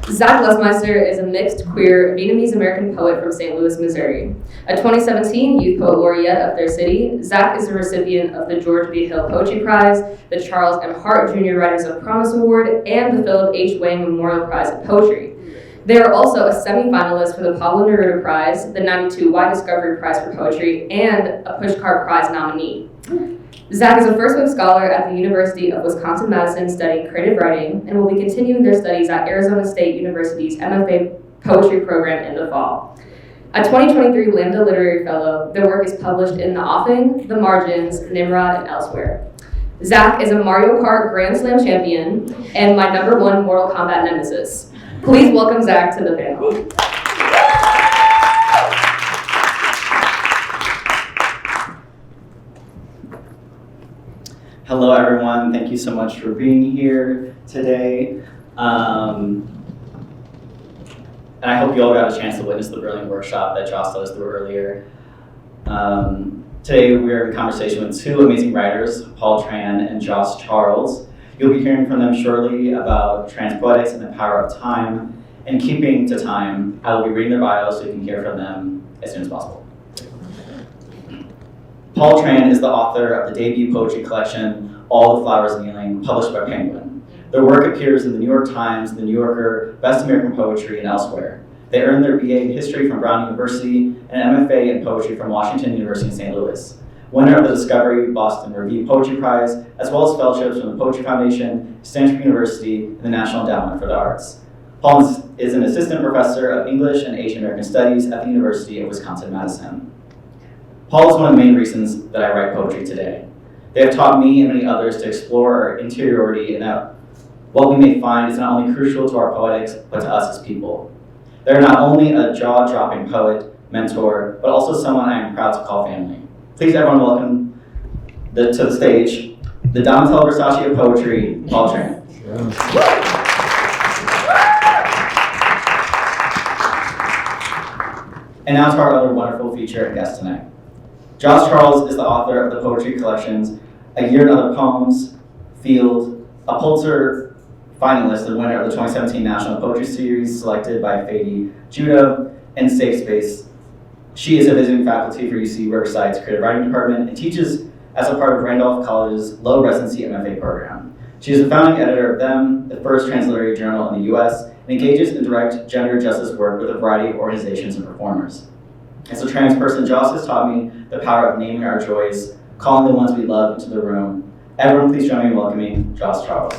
Zack is a mixed, queer, Vietnamese-American poet from St. Louis, Missouri. A 2017 Youth Poet Laureate of their city, Zack is a recipient of the George B. Hill Poetry Prize, the Charles M. Hart Jr. Writers of Promise Award, and the Philip H. Wang Memorial Prize in Poetry. They are also a semi-finalist for the Pablo Neruda Prize, the 92 Y Discovery Prize for Poetry, and a Pushcart Prize nominee. Zack is a first-wave scholar at the University of Wisconsin-Madison studying creative writing and will be continuing their studies at Arizona State University's MFA Poetry program in the fall. A 2023 Lambda Literary Fellow, their work is published in The Offing, The Margins, Nimrod, and elsewhere. Zack is a Mario Kart Grand Slam champion and my #1 Mortal Kombat nemesis. Please welcome Zack to the panel. Hello, everyone. Thank you so much for being here today. And I hope you all got a chance to witness the brilliant workshop that Jos led us through earlier. Today, we're in conversation with two amazing writers, Tran and Jos Charles. You'll be hearing from them shortly about trans poetics and the power of time. And keeping to time, I will be reading their bios so you can hear from them as soon as possible. Tran is the author of the debut poetry collection, All the Flowers Kneeling, published by Penguin. Their work appears in the New York Times, the New Yorker, Best American Poetry, and elsewhere. They earned their BA in History from Brown University and an MFA in Poetry from Washington University in St. Louis. Winner of the Discovery Boston Review Poetry Prize, as well as fellowships from the Poetry Foundation, Stanford University, and the National Endowment for the Arts. Paul is an assistant professor of English and Asian American Studies at the University of Wisconsin-Madison. Paul is one of the main reasons that I write poetry today. They have taught me and many others to explore our interiority and that what we may find is not only crucial to our poetics, but to us as people. They're not only a jaw-dropping poet, mentor, but also someone I am proud to call family. Please everyone welcome to the stage, the Donatella Versace of poetry, Paul Tran. And now to our other wonderful feature and guest tonight. Jos Charles is the author of the poetry collections A Year in Other Poems, Field, a Pulitzer-finalist and winner of the 2017 National Poetry Series selected by Fady Judah, and Safe Space. She is a visiting faculty for UC Riverside's Creative Writing Department and teaches as a part of Randolph College's Low Residency MFA program. She is the founding editor of Them, the first transliterary journal in the US, and engages in direct gender justice work with a variety of organizations and performers. As a trans person, Jos has taught me the power of naming our joys, calling the ones we love into the room. Everyone please join me in welcoming Jos Charles.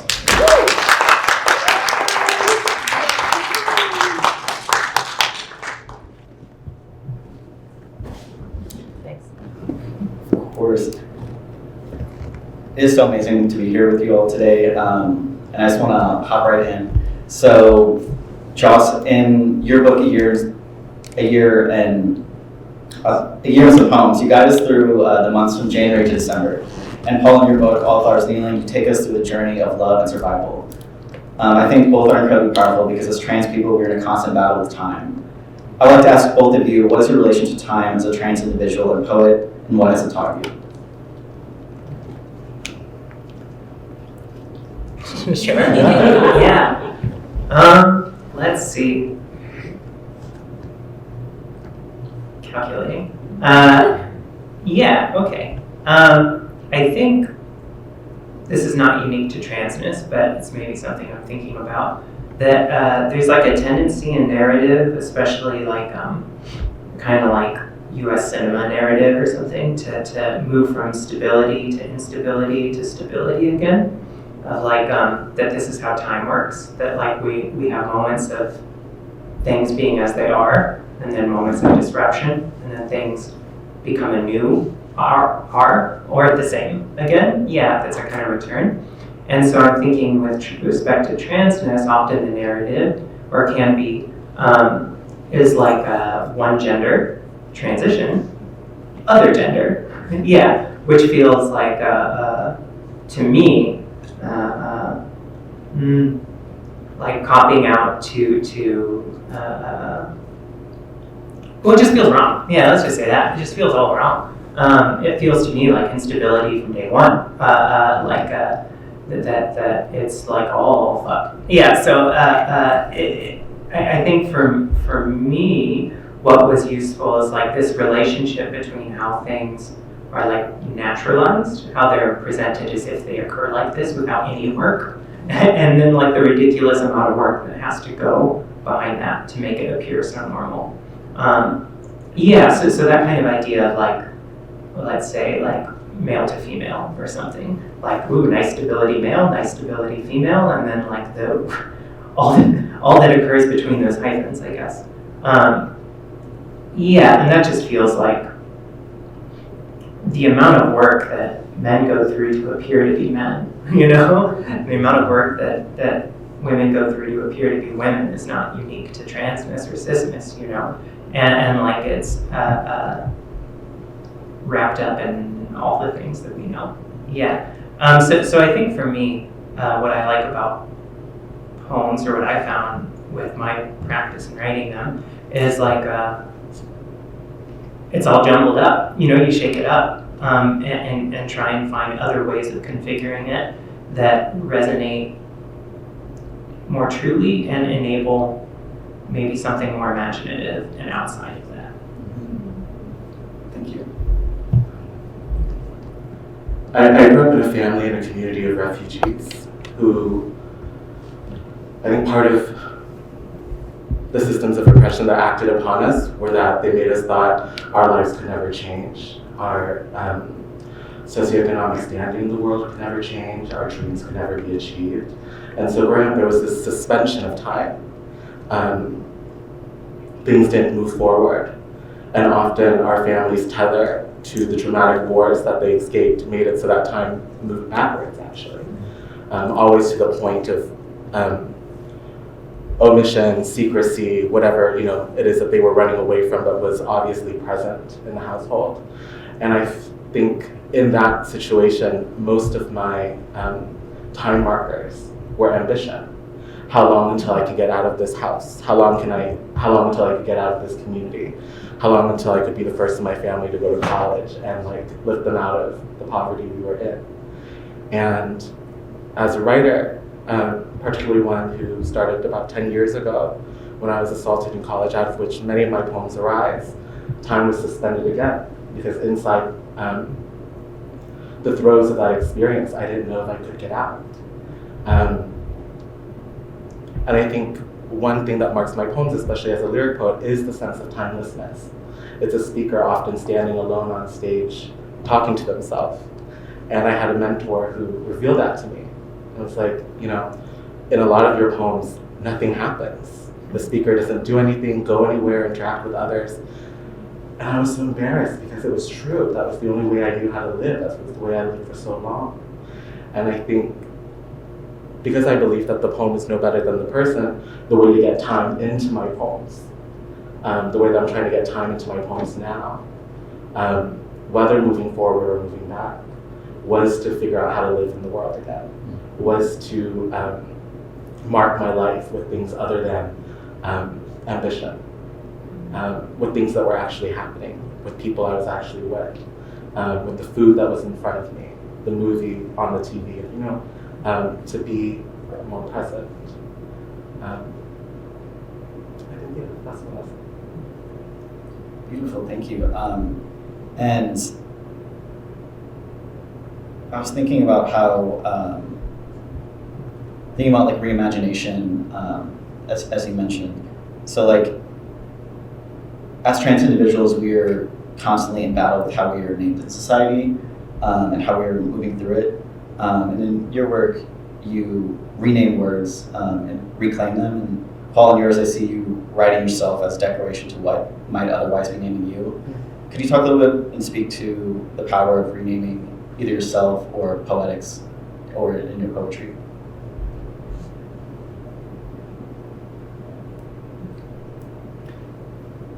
Thanks. Of course. It is so amazing to be here with you all today, and I just want to hop right in. So, Jos, in your book, A Year and Some Poems, you guide us through the months from January to December. And Paul, in your book, All Flowers Kneeling, you take us through the journey of love and survival. I think both are incredibly powerful because as trans people, we're in a constant battle with time. I would like to ask both of you, what is your relation to time as a trans individual and poet, and what has it taught you? Sure. Yeah. Let's see. Calculating. Yeah, okay. I think this is not unique to transness, but it's maybe something I'm thinking about. That there's like a tendency in narrative, especially like kind of like US cinema narrative or something, to move from stability to instability to stability again. Of like that this is how time works, that like we have moments of things being as they are, and then moments of disruption, and then things become anew, are or the same again. Yeah, that's a kind of return. And so I'm thinking with respect to transness, often the narrative, or can be, is like one gender transition, other gender, yeah, which feels like to me. Like copying out to well, it just feels wrong. Yeah, let's just say that. It just feels all wrong. It feels to me like instability from day one. that it's like all fucked. Yeah. So I think for me, what was useful is like this relationship between how things are like naturalized, how they're presented as if they occur like this without any work, and then like the ridiculous amount of work that has to go behind that to make it appear so normal. So that kind of idea of like, let's say like male to female or something, like, ooh, nice stability male, nice stability female, and then like all that occurs between those hyphens, I guess. And that just feels like the amount of work that men go through to appear to be men, the amount of work that women go through to appear to be women is not unique to transness or cisness, and like it's wrapped up in all the things that we know. So I think for me, what I like about poems, or what I found with my practice in writing them, is like it's all jumbled up. You shake it up and try and find other ways of configuring it that resonate more truly and enable maybe something more imaginative and outside of that. Thank you. I grew up in a family and a community of refugees who, I think part of the systems of oppression that acted upon us were that they made us thought our lives could never change, our socioeconomic standing in the world could never change, our dreams could never be achieved. And so growing up, there was this suspension of time. Things didn't move forward. And often our families tether to the traumatic wars that they escaped made it so that time moved backwards, actually. Always to the point of omission, secrecy, whatever it is that they were running away from that was obviously present in the household. And I think in that situation, most of my time markers were ambition. How long until I could get out of this house? How long until I could get out of this community? How long until I could be the first in my family to go to college and lift them out of the poverty we were in? And as a writer, particularly one who started about 10 years ago when I was assaulted in college, out of which many of my poems arise, time was suspended again, because inside the throes of that experience, I didn't know if I could get out. And I think one thing that marks my poems, especially as a lyric poet, is the sense of timelessness. It's a speaker often standing alone on stage, talking to themselves. And I had a mentor who revealed that to me. And it was like, in a lot of your poems, nothing happens. The speaker doesn't do anything, go anywhere, interact with others. And I was so embarrassed because it was true. That was the only way I knew how to live. That was the way I lived for so long. And I think, because I believe that the poem is no better than the person, the way to get time into my poems, the way that I'm trying to get time into my poems now, whether moving forward or moving back, was to figure out how to live in the world again, was to mark my life with things other than ambition, with things that were actually happening, with people I was actually with the food that was in front of me, the movie on the TV, to be more present. I think that's what I was. Beautiful, thank you. And I was thinking about how, thinking about reimagination, as you mentioned. So as trans individuals, we're constantly in battle with how we are named in society and how we are moving through it. And in your work, you rename words and reclaim them. And Paul, in yours, I see you writing yourself as declaration to what might otherwise be naming you. Could you talk a little bit and speak to the power of renaming either yourself or Poetics or in your poetry?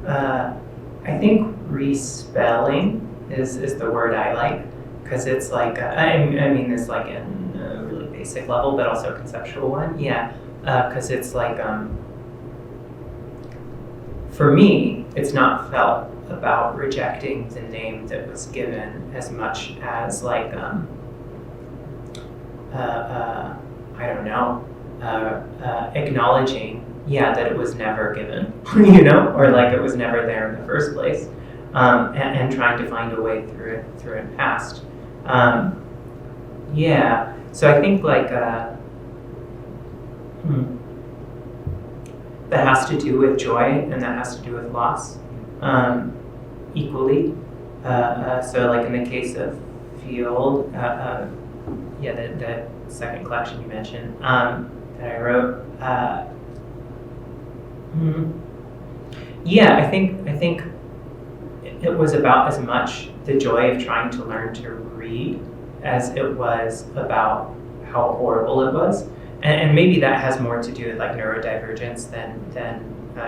I think respelling is the word I like, because it's I mean this in a really basic level, but also a conceptual one. Because it's for me, it's not felt about rejecting the name that was given as much as I don't know, acknowledging, that it was never given, you know, or like it was never there in the first place, and trying to find a way through it past. So I think like that has to do with joy and that has to do with loss, equally. So like in the case of Field, the second collection you mentioned, that I wrote, I think it was about as much the joy of trying to learn to read as it was about how horrible it was. And maybe that has more to do with like neurodivergence than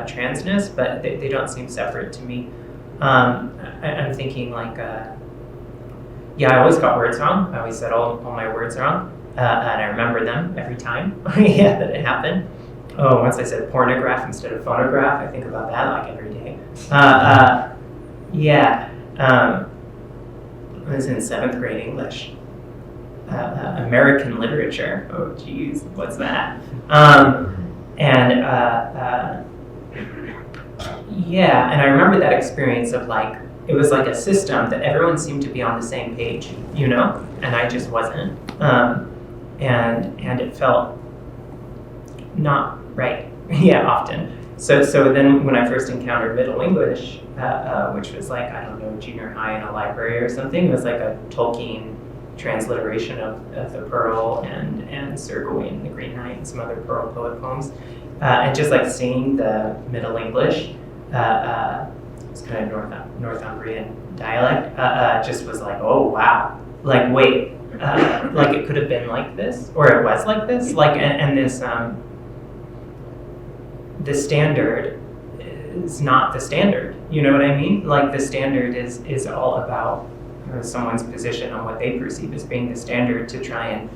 transness, but they don't seem separate to me. I'm thinking like, I always got words wrong. I always said all my words wrong, and I remember them every time that it happened. Oh, once I said pornograph instead of phonograph, I think about that like every day. I was in 7th grade English. American literature. Oh, geez, what's that? And I remember that experience of like, it was like a system that everyone seemed to be on the same page, you know, and I just wasn't. And it felt not right, often. So then when I first encountered Middle English, which was like, I don't know, junior high in a library or something, it was like a Tolkien transliteration of the Pearl and Sir Gawain, the Green Knight, and some other Pearl poet poems. And just like seeing the Middle English, it's kind of Northumbrian dialect, just was like, oh wow, like wait, like it could have been like this, or it was like this, like and this the standard is not the standard. You know what I mean? Like the standard is all about someone's position on what they perceive as being the standard to try and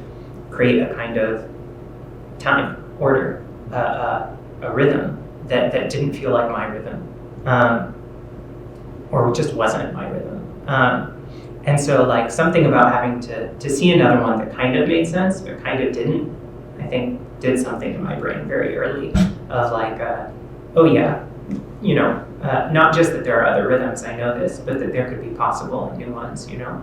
create a kind of time, order, a rhythm that didn't feel like my rhythm, or just wasn't my rhythm. And so like something about having to see another one that kind of made sense, but kind of didn't, I think did something to my brain very early of like, not just that there are other rhythms, I know this, but that there could be possible new ones, you know,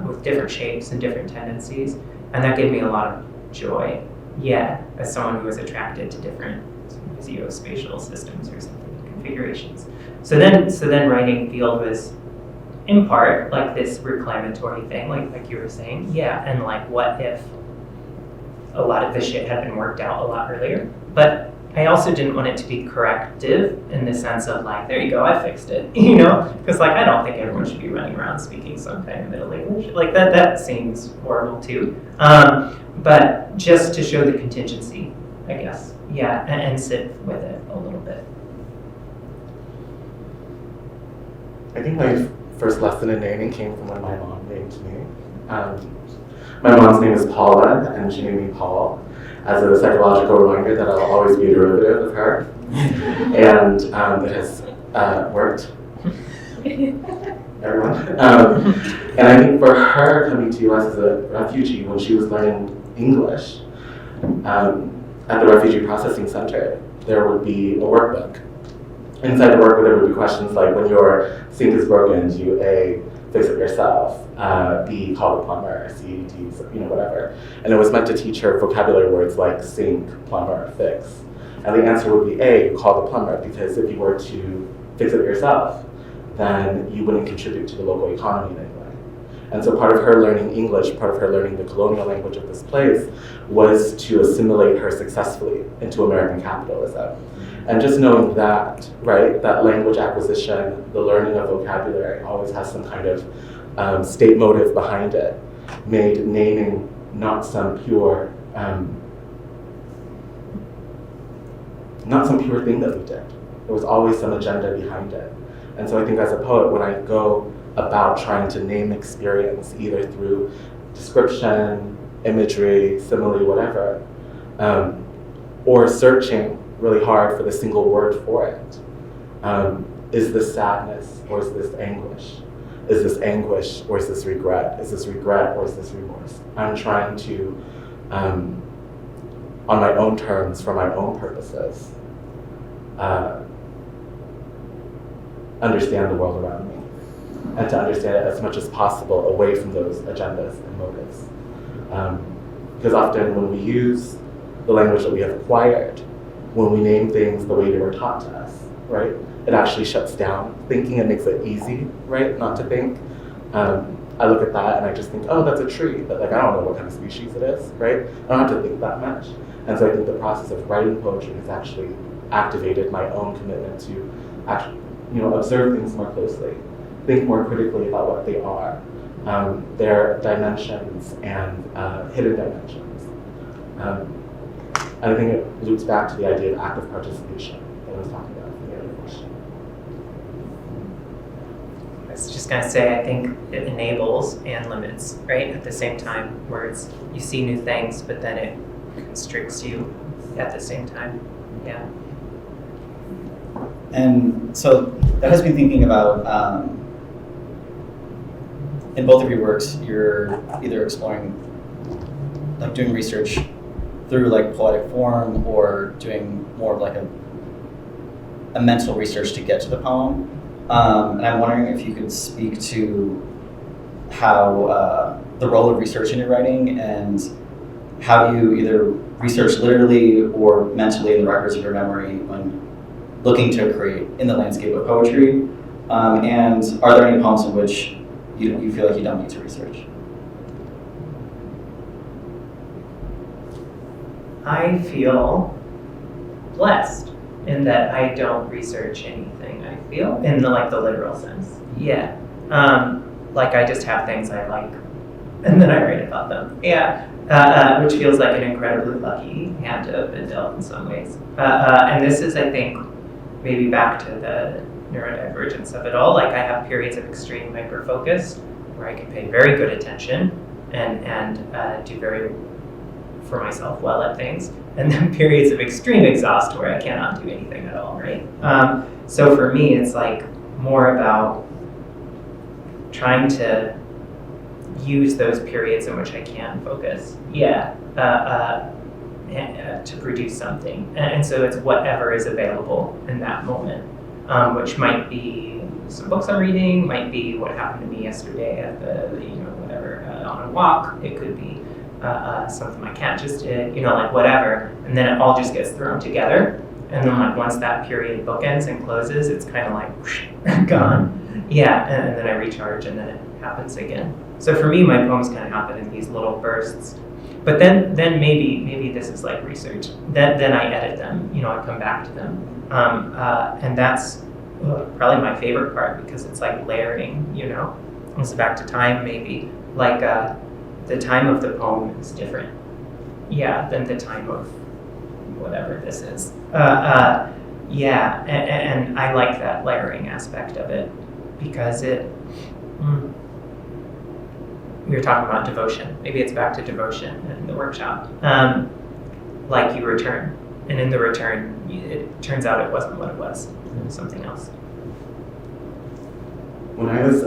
with different shapes and different tendencies. And that gave me a lot of joy, as someone who was attracted to different geospatial systems or something, configurations. So then writing Field was, in part, like this reclamatory thing, like you were saying, and like what if a lot of the shit had been worked out a lot earlier. But I also didn't want it to be corrective in the sense of like, there you go, I fixed it, you know? Because like, I don't think everyone should be running around speaking some kind of Middle English. Like that seems horrible too. But just to show the contingency, I guess. And sit with it a little bit. I think my first lesson in naming came from when my mom named me. My mom's name is Paula, and she named me Paul as a psychological reminder that I'll always be a derivative of her. And it has worked. Everyone. And I think for her coming to US as a refugee when she was learning English at the Refugee Processing Center, there would be a workbook. Inside the workbook, there would be questions like, when your sink is broken, do you A, fix it yourself, B, call the plumber, C, D, whatever. And it was meant to teach her vocabulary words like sink, plumber, fix. And the answer would be A, you call the plumber, because if you were to fix it yourself, then you wouldn't contribute to the local economy in any way. And so part of her learning English, part of her learning the colonial language of this place, was to assimilate her successfully into American capitalism. And just knowing that, right, that language acquisition, the learning of vocabulary always has some kind of state motive behind it, made naming not some pure thing that we did. There was always some agenda behind it. And so I think as a poet, when I go about trying to name experience, either through description, imagery, simile, whatever, or searching really hard for the single word for it. Is this sadness or is this anguish? Is this anguish or is this regret? Is this regret or is this remorse? I'm trying to on my own terms, for my own purposes, understand the world around me, and to understand it as much as possible away from those agendas and motives. Because often when we use the language that we have acquired, when we name things the way they were taught to us, right, it actually shuts down thinking and makes it easy, right, not to think. I look at that and I just think, oh, that's a tree, but like I don't know what kind of species it is, right? I don't have to think that much. And so I think the process of writing poetry has actually activated my own commitment to actually, observe things more closely, think more critically about what they are, their dimensions and hidden dimensions. And I think it loops back to the idea of active participation that I was talking about in the other question. I was just going to say, I think it enables and limits, right? At the same time, where you see new things, but then it constricts you at the same time. Yeah. And so that has me thinking about, in both of your works, you're either exploring, like doing research through like poetic form or doing more of like a mental research to get to the poem. And I'm wondering if you could speak to how the role of research in your writing and how you either research literally or mentally in the records of your memory when looking to create in the landscape of poetry. And are there any poems in which you feel like you don't need to research? I feel blessed in that I don't research anything, I feel, in the literal sense. Yeah. Like I just have things I like, and then I write about them. Yeah. Which feels like an incredibly lucky hand to have been dealt in some ways. And this is, I think, maybe back to the neurodivergence of it all. Like I have periods of extreme hyper-focus where I can pay very good attention and do very for myself well at things, and then periods of extreme exhaust where I cannot do anything at all, right? So for me, it's like more about trying to use those periods in which I can focus, to produce something. And so it's whatever is available in that moment, which might be some books I'm reading, might be what happened to me yesterday at on a walk. It could be something my cat just did, whatever. And then it all just gets thrown together. And then once that period bookends and closes, it's kind of like whoosh, gone. Yeah, and then I recharge and then it happens again. So for me, my poems kind of happen in these little bursts. But then maybe this is like research. Then I edit them, I come back to them. And that's probably my favorite part because it's like layering, It's back to time maybe. Like the time of the poem is different, than the time of whatever this is. And I like that layering aspect of it because we were talking about devotion. Maybe it's back to devotion in the workshop. Like you return, and in the return, it turns out it wasn't what it was. It was something else. When I was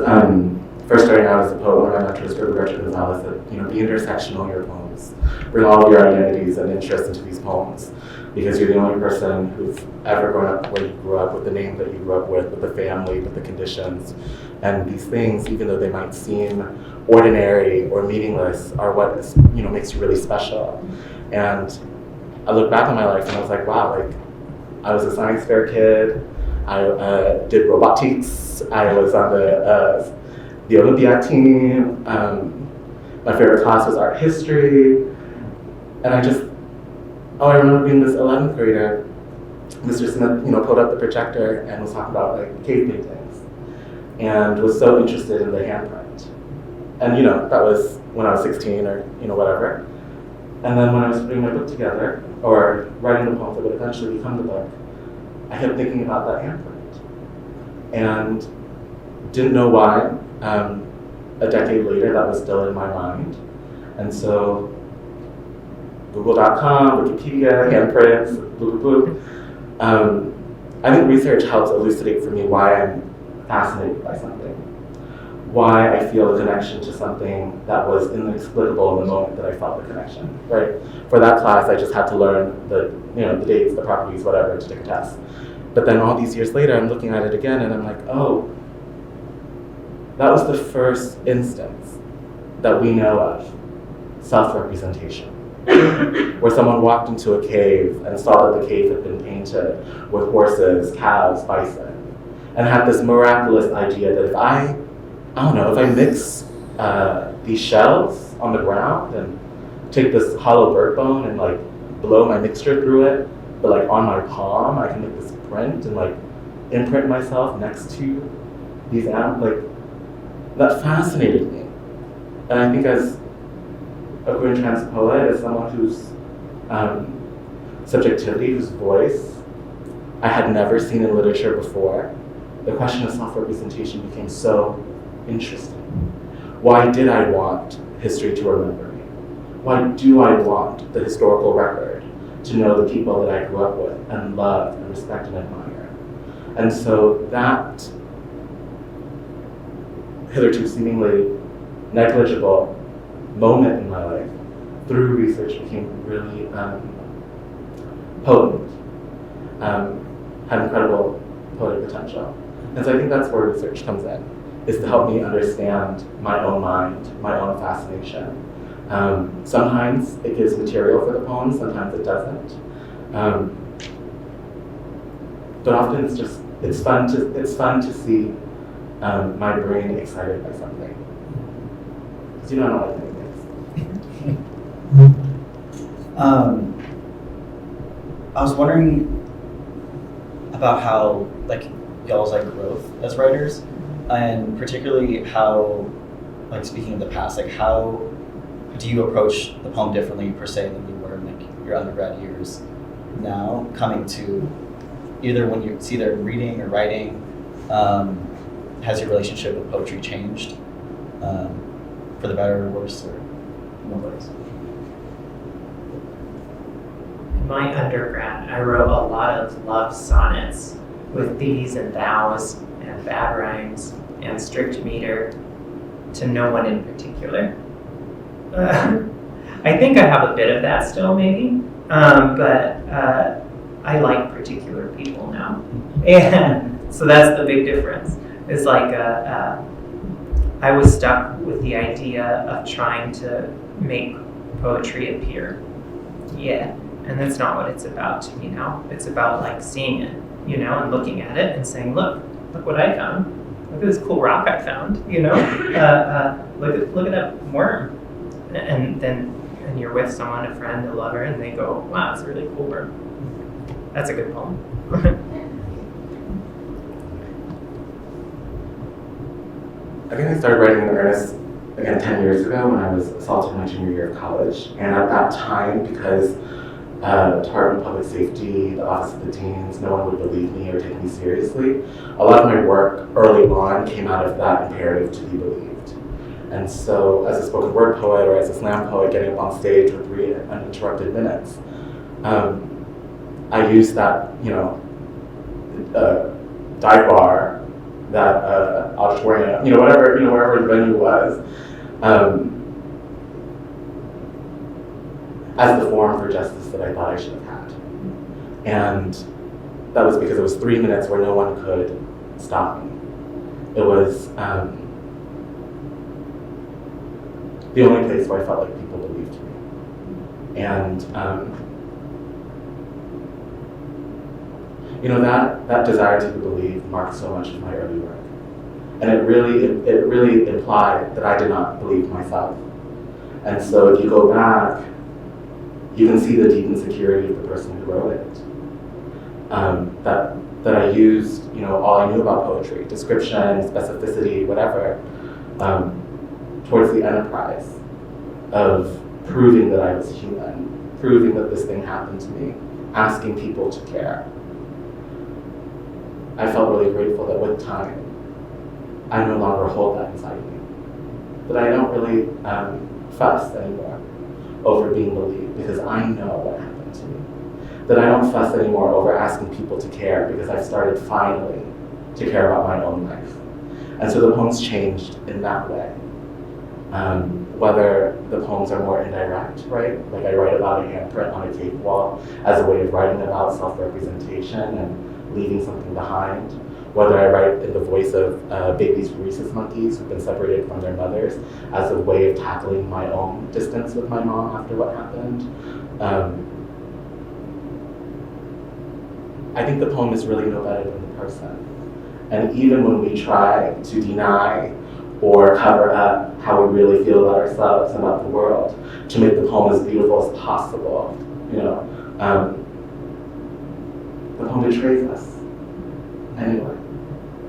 first starting out as a poet, one of my mentors, Richard Gonzalez, said, be intersectional in your poems. Bring all of your identities and interests into these poems, because you're the only person who's ever grown up where you grew up, with the name that you grew up with the family, with the conditions. And these things, even though they might seem ordinary or meaningless, are what makes you really special. And I look back on my life and I was like, wow, I was a science fair kid. I did robotics. I was on the Olympiad team. My favorite class was art history. And I remember being this 11th grader. Mr. Smith, pulled up the projector and was talking about cave paintings, and was so interested in the handprint. And that was when I was 16 or whatever. And then when I was putting my book together, or writing the poems that would eventually become the book, I kept thinking about that handprint, and didn't know why. A decade later, that was still in my mind, and so Google.com, Wikipedia, handprints, blah, blah, blah. I think research helps elucidate for me why I'm fascinated by something. why I feel a connection to something that was inexplicable in the moment that I felt the connection, right? For that class, I just had to learn the dates, the properties, whatever, to take a test. But then all these years later, I'm looking at it again and I'm like, oh, that was the first instance that we know of self-representation, where someone walked into a cave and saw that the cave had been painted with horses, cows, bison, and had this miraculous idea that if I mix these shells on the ground and take this hollow bird bone and like blow my mixture through it, but like on my palm, I can make this print and like imprint myself next to these animals. Like, that fascinated me. And I think as a queer and trans poet, as someone whose subjectivity, whose voice I had never seen in literature before, the question of self-representation became so interesting. Why did I want history to remember me? Why do I want the historical record to know the people that I grew up with and love and respect and admire? And so that hitherto seemingly negligible moment in my life through research became really potent, had incredible poetic potential. And so I think that's where research comes in, is to help me understand my own mind, my own fascination. Sometimes it gives material for the poem, sometimes it doesn't. But often it's fun to see my brain excited by something. Because you don't know what I was wondering about how, like, y'all's like growth as writers, and particularly how, like, speaking of the past, like, how do you approach the poem differently per se than you were in like your undergrad years now, coming to either when you see either reading or writing? Has your relationship with poetry changed for the better or worse, or no ways? In my undergrad, I wrote a lot of love sonnets with thees and thous and bad rhymes and strict meter to no one in particular. I think I have a bit of that still, maybe, but I like particular people now. And so that's the big difference. It's like I was stuck with the idea of trying to make poetry appear. Yeah, and that's not what it's about to me now. It's about like seeing it, and looking at it and saying, look what I found. Look at this cool rock I found, look at that worm. And then you're with someone, a friend, a lover, and they go, wow, it's a really cool worm. That's a good poem. I think I started writing in earnest again 10 years ago when I was assaulted my junior year of college. And at that time, because Department of Public Safety, the Office of the Deans, no one would believe me or take me seriously, a lot of my work early on came out of that imperative to be believed. And so as a spoken word poet or as a slam poet getting up on stage with 3 uninterrupted minutes, I used that, dive bar, that auditorium, wherever the venue was, as the forum for justice that I thought I should have had. And that was because it was 3 minutes where no one could stop me. It was the only place where I felt like people believed me. And that desire to be believed marked so much of my early work. And it really implied that I did not believe myself. And so if you go back, you can see the deep insecurity of the person who wrote it. That I used, all I knew about poetry, description, specificity, whatever, towards the enterprise of proving that I was human, proving that this thing happened to me, asking people to care. I felt really grateful that with time, I no longer hold that inside me. That I don't really fuss anymore over being believed because I know what happened to me. That I don't fuss anymore over asking people to care because I've started finally to care about my own life. And so the poems changed in that way. Whether the poems are more indirect, right? Like I write about a handprint on a cave wall as a way of writing about self-representation and leaving something behind. Whether I write in the voice of babies rhesus monkeys who've been separated from their mothers as a way of tackling my own distance with my mom after what happened. I think the poem is really no better than the person. And even when we try to deny or cover up how we really feel about ourselves and about the world, to make the poem as beautiful as possible, you know, the poem betrays us. Anyway,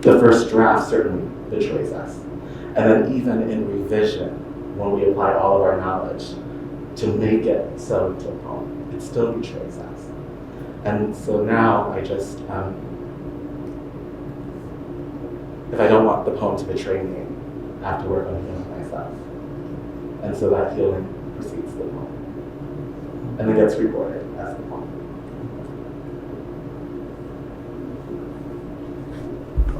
the first draft certainly betrays us. And then even in revision, when we apply all of our knowledge to make it so into a poem, it still betrays us. And so now I just, if I don't want the poem to betray me, I have to work on healing myself. And so that healing precedes the poem. And it gets recorded as the poem.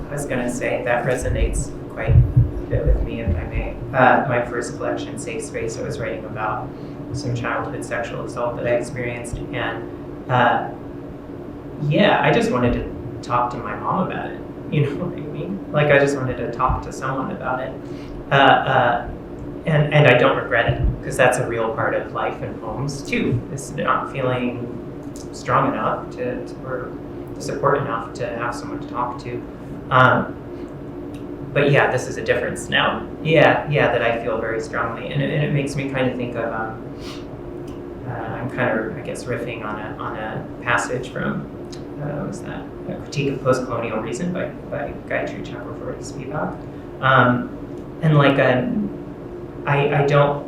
I was going to say that resonates quite a bit with me, if I may. My first collection, Safe Space, I was writing about some childhood sexual assault that I experienced. And yeah, I just wanted to talk to my mom about it. You know what I mean? Like, I just wanted to talk to someone about it. And I don't regret it, because that's a real part of life and poems, too. Is not feeling strong enough or support enough to have someone to talk to. But yeah, this is a difference now. Yeah, that I feel very strongly. And it makes me kind of think of, I'm kind of, I guess, riffing on a passage from, what was that? A Critique of Post-Colonial Reason by Gayatri Chakraborty Spivak. And like, I don't,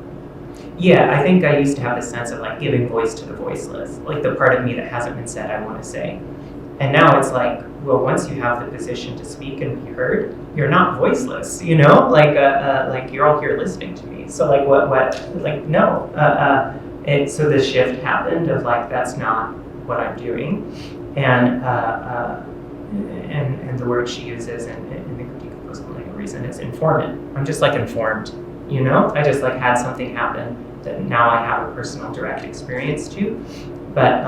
yeah, I think I used to have this sense of like giving voice to the voiceless, like the part of me that hasn't been said I want to say. And now it's like, well, once you have the position to speak and be heard, you're not voiceless, you know? Like you're all here listening to me. So like what, like, no. And so the shift happened of like, that's not what I'm doing. And the word she uses in the Critique of Post-Colonial Reason is informant. I'm just like informed, you know? I just like had something happen that now I have a personal direct experience to. But,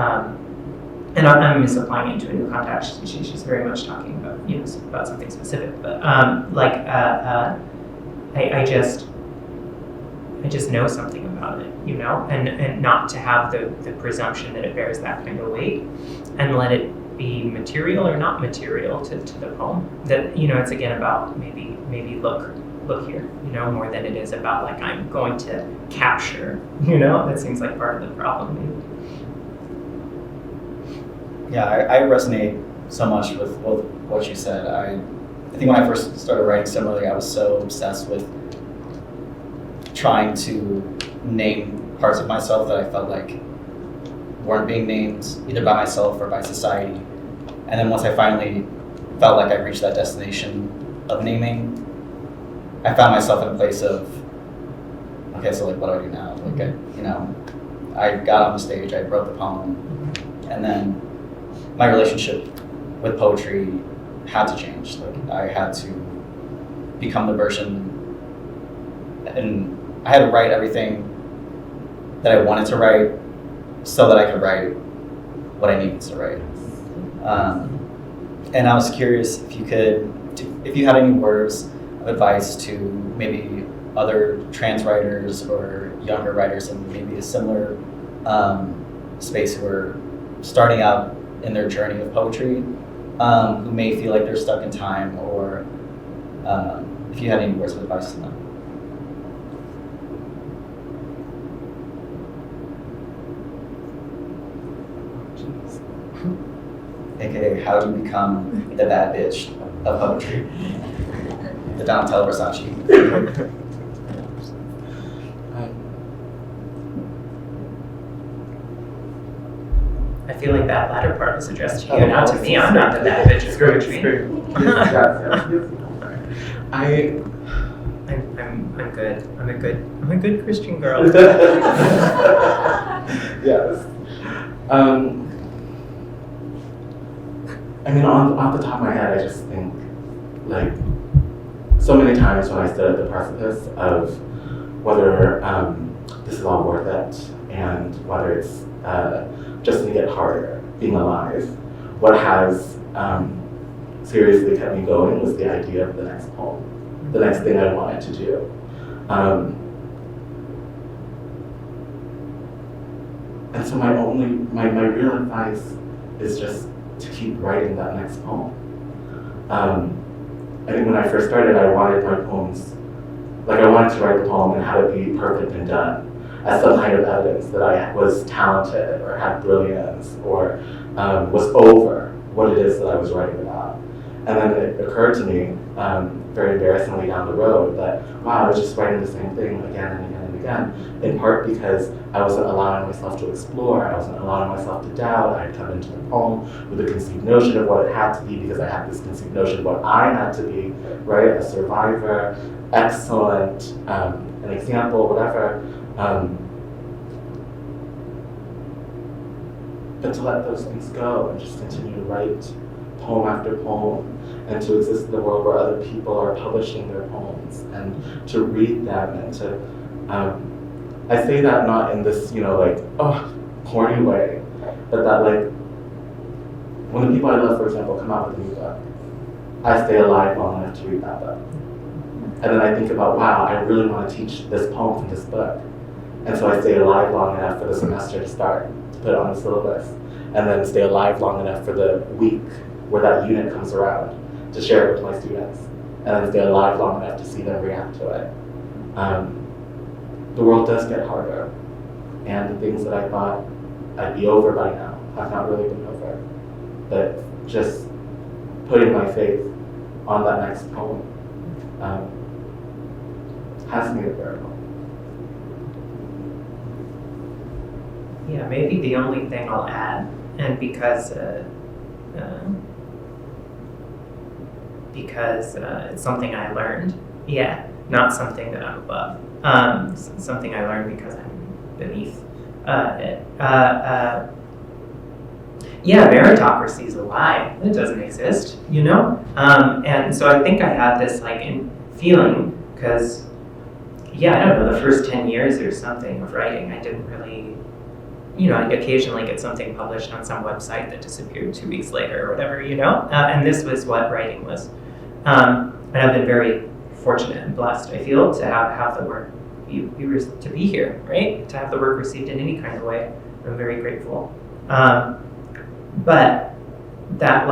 and I'm misapplying it to a new context. She's very much talking about, you know, about something specific. But I just know something about it, you know, and not to have the presumption that it bears that kind of weight, and let it be material or not material to the poem. That, you know, it's again about maybe look here, you know, more than it is about like I'm going to capture, you know. That seems like part of the problem, maybe. Yeah, I resonate so much with what you said. I think when I first started writing similarly, I was so obsessed with trying to name parts of myself that I felt like weren't being named either by myself or by society. And then once I finally felt like I reached that destination of naming, I found myself in a place of, okay, so like what do I do now? Like, I got on the stage, I wrote the poem, and then my relationship with poetry had to change. Like, I had to become the version, and I had to write everything that I wanted to write so that I could write what I needed to write. And I was curious if you had any words of advice to maybe other trans writers or younger writers in maybe a similar space who are starting out in their journey of poetry, who may feel like they're stuck in time, or if you had any words of advice to them. AKA, how do you become the bad bitch of poetry? The Donatella Versace. I feel like that latter part was addressed to you, not to me. I'm not the bad bitch of poetry. I'm good. I'm a good Christian girl. Yes. I mean, off the top of my head, I just think, like, so many times when I stood at the precipice of whether this is all worth it and whether it's just going to get harder being alive, what has seriously kept me going was the idea of the next poem, the next thing I wanted to do. And so my real advice is just to keep writing that next poem. I think when I first started, I wanted my poems, like I wanted to write the poem and have it be perfect and done as some kind of evidence that I was talented or had brilliance or was over what it is that I was writing about. And then it occurred to me, very embarrassingly down the road, that wow, I was just writing the same thing again and again and again, in part because I wasn't allowing myself to explore, I wasn't allowing myself to doubt. I had come into the poem with a conceived notion of what it had to be because I had this conceived notion of what I had to be, right? A survivor, excellent, an example, whatever. But to let those things go and just continue to write poem after poem, and to exist in a world where other people are publishing their poems, and to read them, and to, I say that not in this, corny way, but that when the people I love, for example, come out with a new book, I stay alive long enough to read that book. And then I think about, wow, I really want to teach this poem from this book. And so I stay alive long enough for the semester to start, to put it on the syllabus, and then stay alive long enough for the week where that unit comes around to share it with my students, and then stay alive long enough to see them react to it. The world does get harder, and the things that I thought I'd be over by now have not really been over. But just putting my faith on that next poem has made it bearable. Yeah, maybe the only thing I'll add, and because it's something I learned, not something that I'm above, something I learned because I'm beneath it. Meritocracy is a lie. It doesn't exist, and so I think I have this feeling because, I don't know, the first 10 years or something of writing, I didn't really, I'd occasionally get something published on some website that disappeared 2 weeks later or whatever, and this was what writing was. And I've been very fortunate and blessed, I feel, to have the work, to be here, right? To have the work received in any kind of way. I'm very grateful. But that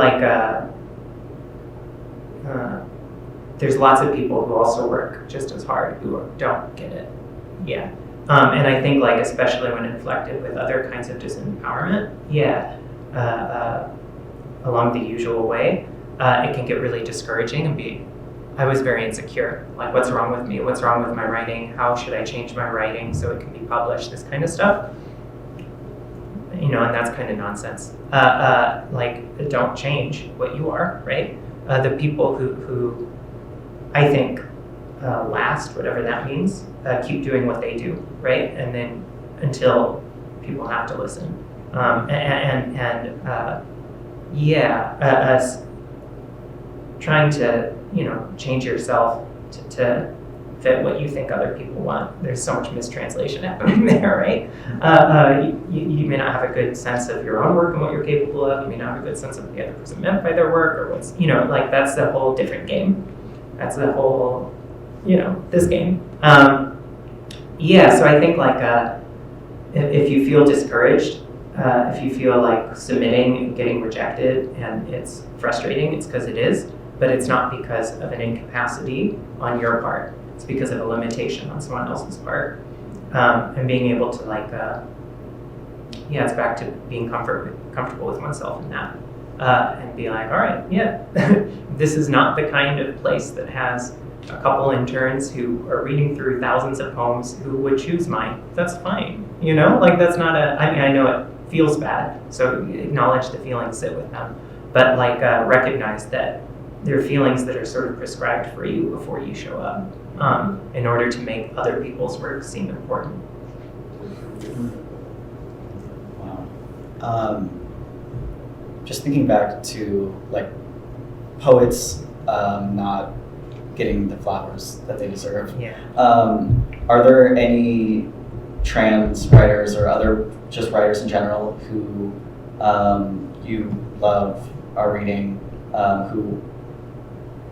there's lots of people who also work just as hard who don't get it. And I think especially when inflected with other kinds of disempowerment, along the usual way, it can get really discouraging and I was very insecure. What's wrong with me? What's wrong with my writing? How should I change my writing so it can be published? This kind of stuff. And that's kind of nonsense. Don't change what you are, right? The people who I think last, whatever that means, keep doing what they do, right? And then until people have to listen. Trying to, change yourself to fit what you think other people want. There's so much mistranslation happening there, right? You may not have a good sense of your own work and what you're capable of. You may not have a good sense of what the other person meant by their work, or what's, that's the whole different game. That's the whole, this game. So I think if you feel discouraged, if you feel like submitting and getting rejected and it's frustrating, it's because it is, but it's not because of an incapacity on your part. It's because of a limitation on someone else's part. And being able to it's back to being comfortable with oneself in that. And be like, all right, this is not the kind of place that has a couple interns who are reading through thousands of poems who would choose mine. That's fine, that's not I know it feels bad, so acknowledge the feelings, sit with them, but recognize that there are feelings that are sort of prescribed for you before you show up, in order to make other people's work seem important. Wow. Just thinking back to poets not getting the flowers that they deserve. Yeah. Are there any trans writers or other just writers in general who you love, are reading, who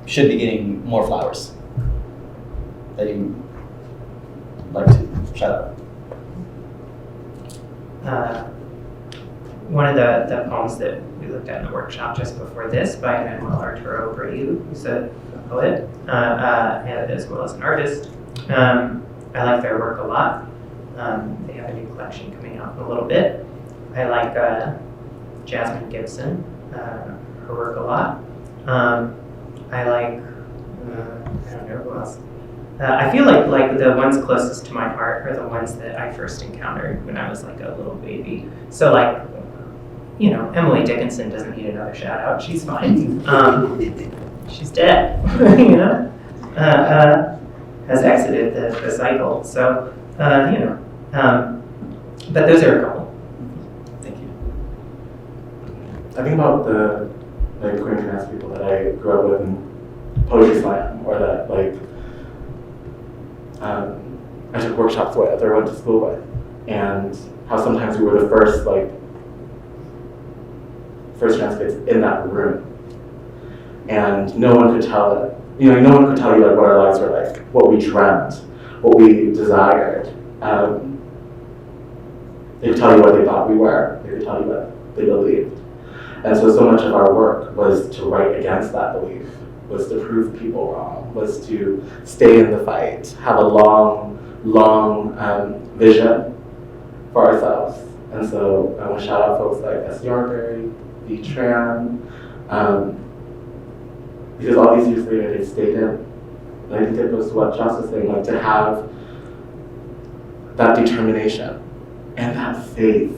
should be getting more flowers that you like to shout out? One of the poems that we looked at in the workshop just before this by Manuel Arturo Breu, who's a poet and as well as an artist. I like their work a lot. They have a new collection coming out in a little bit. I like Jasmine Gibson, her work a lot. I like, I don't know who else. I feel like the ones closest to my heart are the ones that I first encountered when I was like a little baby. So like, you know, Emily Dickinson doesn't need another shout out. She's fine. She's dead, you know, has exited the cycle. So, you know, but those are a couple. Thank you. I think about the like queer and trans people that I grew up with in poetry slam, or that like I took workshops with or went to school with, and how sometimes we were the first trans kids in that room, and no one could tell it. You know, no one could tell you like what our lives were like, what we dreamt, what we desired. They could tell you what they thought we were. They could tell you what they believed. And so much of our work was to write against that belief, was to prove people wrong, was to stay in the fight, have a long vision for ourselves. And so I want to shout out folks like S. Yarberry, the Tran, because all these years later they stayed in. And I think it goes to what Jos was saying, like to have that determination and that faith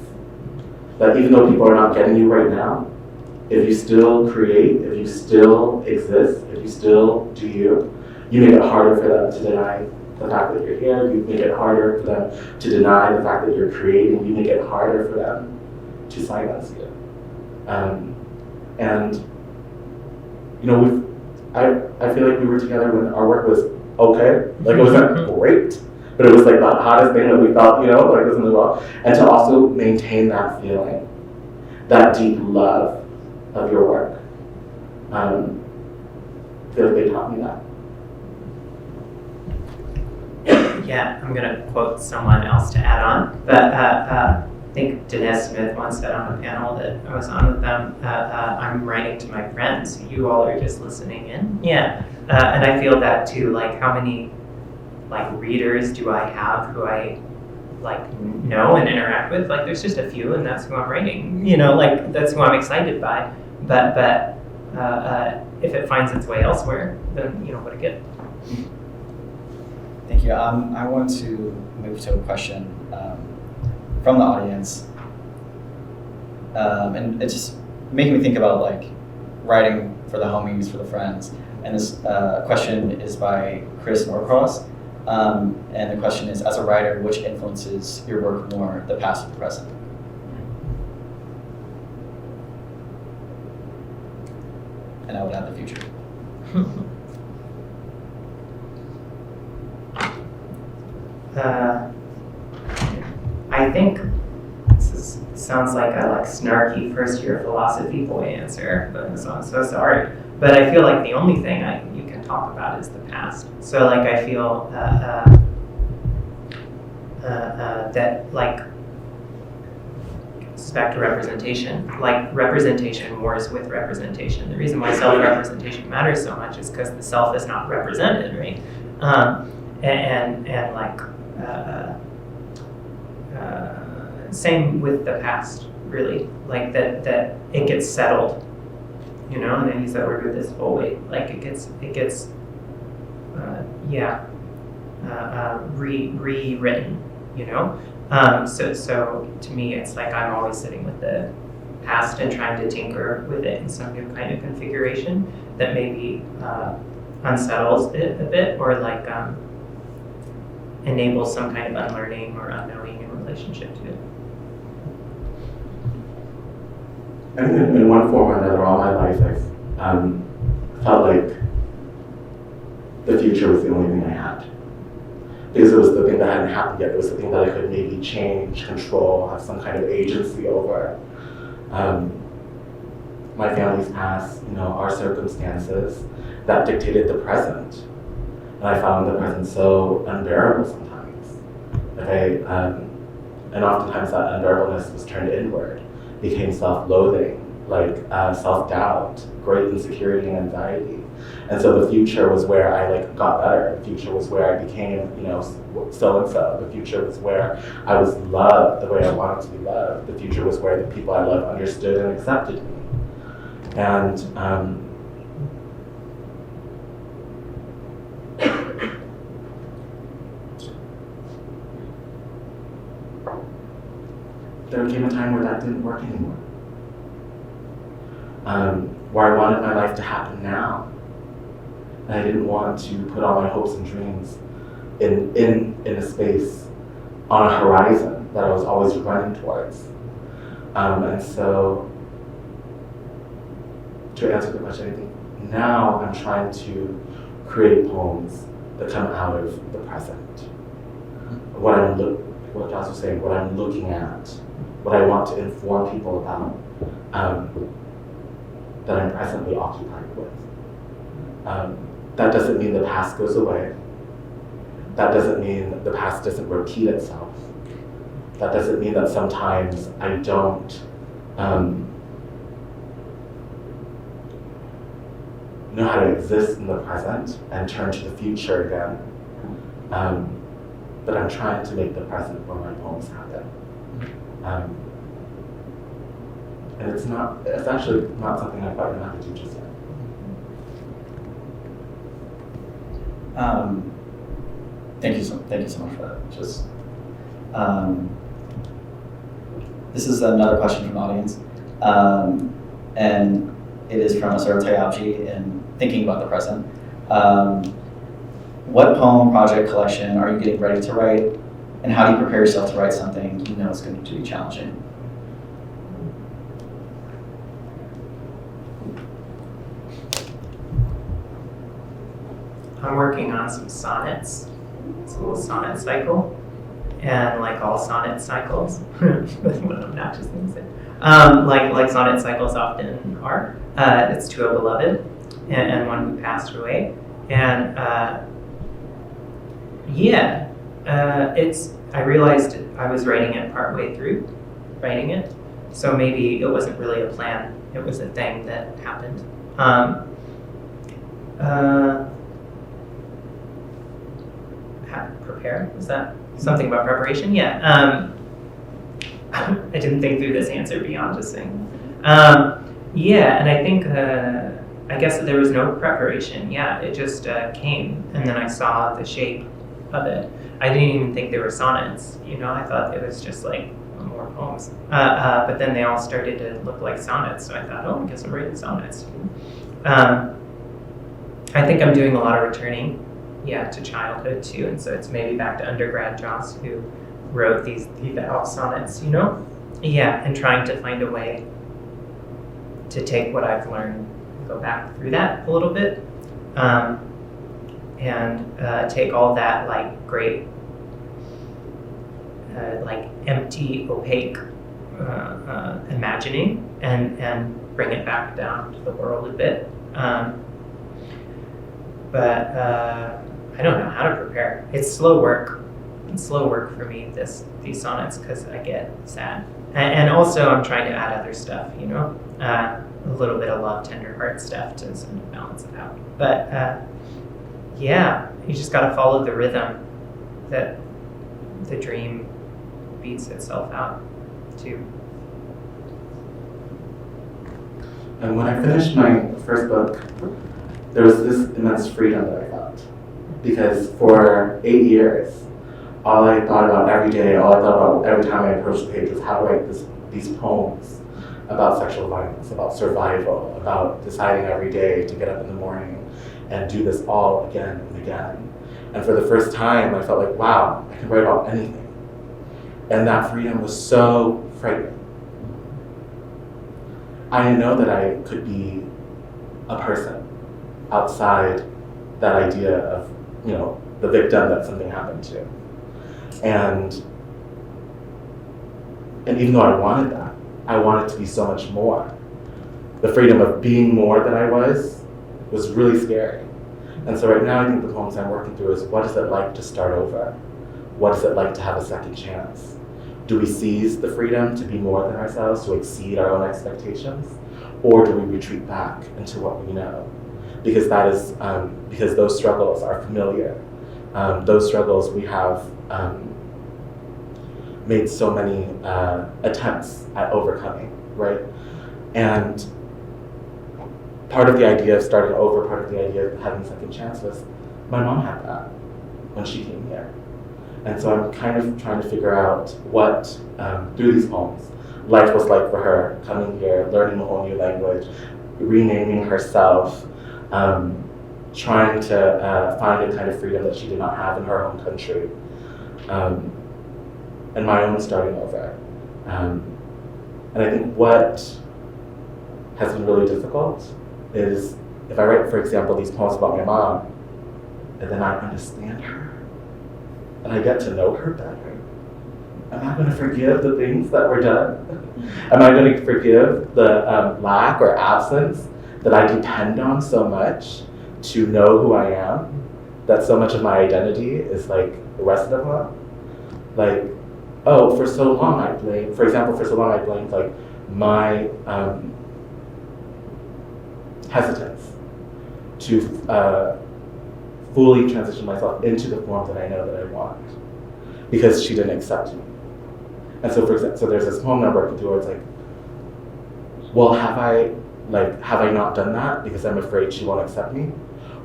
that even though people are not getting you right now, if you still create, if you still exist, if you still do you, you make it harder for them to deny the fact that you're here, you make it harder for them to deny the fact that you're creating, you make it harder for them to silence you. And, you know, I feel like we were together when our work was okay, like it wasn't great, but it was like the hottest thing that we felt, you know, like it was in the world. And to also maintain that feeling, that deep love of your work. I feel like they taught me that. Yeah, I'm gonna quote someone else to add on, but I think Dinesh Smith once said on a panel that I was on with them, I'm writing to my friends, you all are just listening in. Yeah, and I feel that too, like how many like readers do I have who I like know and interact with? Like there's just a few and that's who I'm writing, you know, like that's who I'm excited by, but if it finds its way elsewhere, then you know what a gift. Thank you. I want to move to a question from the audience, and it's just making me think about like writing for the homies, for the friends. And this question is by Chris Norcross, and the question is: as a writer, which influences your work more, the past or the present? And I would add the future. I think sounds like a like snarky first year philosophy boy answer, but so I'm so sorry. But I feel like the only thing you can talk about is the past. So like I feel that like this is back to representation. Like representation wars with representation. The reason why self-representation matters so much is because the self is not represented, right? And like same with the past, really. Like that it gets settled, you know. And I use that word with this full weight. Like it gets rewritten, you know. So to me, it's like I'm always sitting with the past and trying to tinker with it in some new kind of configuration that maybe unsettles it a bit, or like enables some kind of unlearning or unknowing in relationship to it. I think in one form or another all my life I've felt like the future was the only thing I had. Because it was the thing that hadn't happened yet. It was the thing that I could maybe change, control, have some kind of agency over. My family's past, our circumstances that dictated the present. And I found the present so unbearable sometimes. And oftentimes that unbearableness was turned inward, became self-loathing, self-doubt, great insecurity and anxiety. And so the future was where I got better. The future was where I became, so-and-so. The future was where I was loved the way I wanted to be loved. The future was where the people I loved understood and accepted me. And there came a time where that didn't work anymore. Where I wanted my life to happen now. And I didn't want to put all my hopes and dreams in a space on a horizon that I was always running towards. And so, to answer the question, I think now I'm trying to create poems that come out of the present. What Jos was saying, what I'm looking at, what I want to inform people about, that I'm presently occupied with. That doesn't mean the past goes away. That doesn't mean the past doesn't repeat itself. That doesn't mean that sometimes I don't know how to exist in the present and turn to the future again. But I'm trying to make the present where my poems happen. And it's actually not something I quite know how to do just yet. Thank you so much for that. This is another question from the audience, and it is from Asura Tayabji in Thinking About the Present. What poem, project, collection are you getting ready to write, and how do you prepare yourself to write something you know is going to be challenging? I'm working on some sonnets. It's a little sonnet cycle. And like all sonnet cycles, what obnoxious thing to say. Like sonnet cycles often are. It's to a beloved and one who passed away. And I realized I was writing it partway through writing it. So maybe it wasn't really a plan. It was a thing that happened. Prepare? Was that something about preparation? Yeah. I didn't think through this answer beyond just saying. And I think, I guess there was no preparation. Yeah, it just came, and then I saw the shape of it. I didn't even think they were sonnets. I thought it was just like more poems. But then they all started to look like sonnets, so I thought, I guess I'm writing sonnets. I think I'm doing a lot of returning. To childhood too, and so it's maybe back to undergrad Jos, who wrote these eval sonnets, and trying to find a way to take what I've learned, go back through that a little bit, and take all that great, empty, opaque imagining, and bring it back down to the world a bit. But I don't know how to prepare. It's slow work. It's slow work for me, these sonnets, because I get sad. And also I'm trying to add other stuff, a little bit of love, tender heart stuff to sort of balance it out. But you just got to follow the rhythm that the dream beats itself out to. And when I finished my first book, there was this immense freedom that I felt. Because for 8 years, all I thought about every day, all I thought about every time I approached the page was how to write these poems about sexual violence, about survival, about deciding every day to get up in the morning and do this all again and again. And for the first time, I felt like, wow, I can write about anything. And that freedom was so frightening. I didn't know that I could be a person outside that idea of, the victim that something happened to. And even though I wanted that, I wanted to be so much more. The freedom of being more than I was really scary. And so right now I think the poems I'm working through is, what is it like to start over? What is it like to have a second chance? Do we seize the freedom to be more than ourselves, to exceed our own expectations? Or do we retreat back into what we know? Because that is, because those struggles are familiar. Those struggles we have made so many attempts at overcoming, right? And part of the idea of starting over, part of the idea of having second chance was, my mom had that when she came here. And so I'm kind of trying to figure out what, through these poems, life was like for her, coming here, learning a whole new language, renaming herself, trying to find a kind of freedom that she did not have in her home country, and my own starting over. And I think what has been really difficult is, if I write, for example, these poems about my mom, and then I understand her, and I get to know her better, am I going to forgive the things that were done? Am I going to forgive the lack or absence that I depend on so much to know who I am? That so much of my identity is like rested upon? Like, oh, for so long I blamed like my hesitance to fully transition myself into the form that I know that I want, because she didn't accept me. And so, so there's this poem I'm working through where it's like, well, have I not done that because I'm afraid she won't accept me?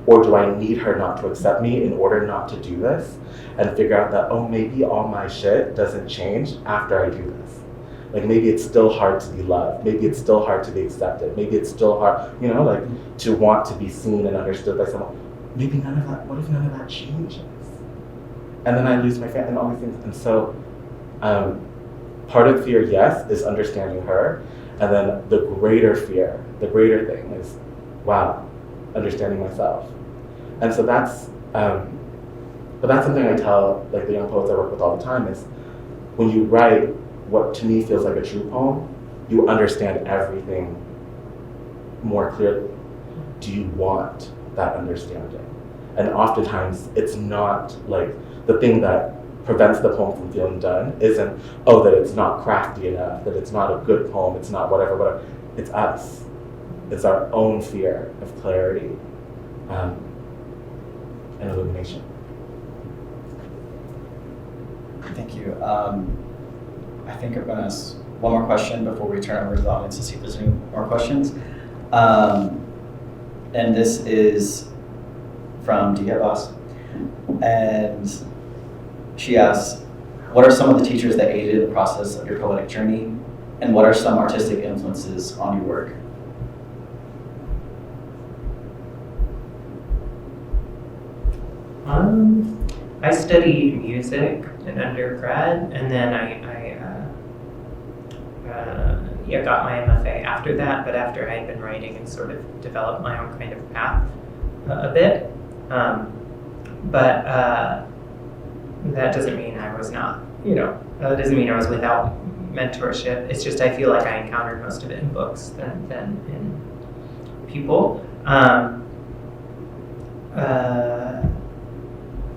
Or do I need her not to accept me in order not to do this? And figure out that, oh, maybe all my shit doesn't change after I do this. Like, maybe it's still hard to be loved. Maybe it's still hard to be accepted. Maybe it's still hard, to want to be seen and understood by someone. Maybe none of that, what if none of that changes? And then I lose my family and all these things. And so part of fear, yes, is understanding her. And then the greater fear, the greater thing is, wow, understanding myself. And so that's, but that's something I tell like the young poets I work with all the time is, when you write what to me feels like a true poem, you understand everything more clearly. Do you want that understanding? And oftentimes it's not like the thing that prevents the poem from feeling done isn't, oh, that it's not crafty enough, that it's not a good poem, it's not whatever. It's us. It's our own fear of clarity and illumination. Thank you. I think I'm going to ask one more question before we turn over to the audience to see if there's any more questions. And this is from Do You Get Lost? And she asks, what are some of the teachers that aided the process of your poetic journey? And what are some artistic influences on your work? I studied music in undergrad, and then I got my MFA after that, but after I had been writing and sort of developed my own kind of path a bit. But that doesn't mean I was not, that doesn't mean I was without mentorship. It's just I feel like I encountered most of it in books than in people.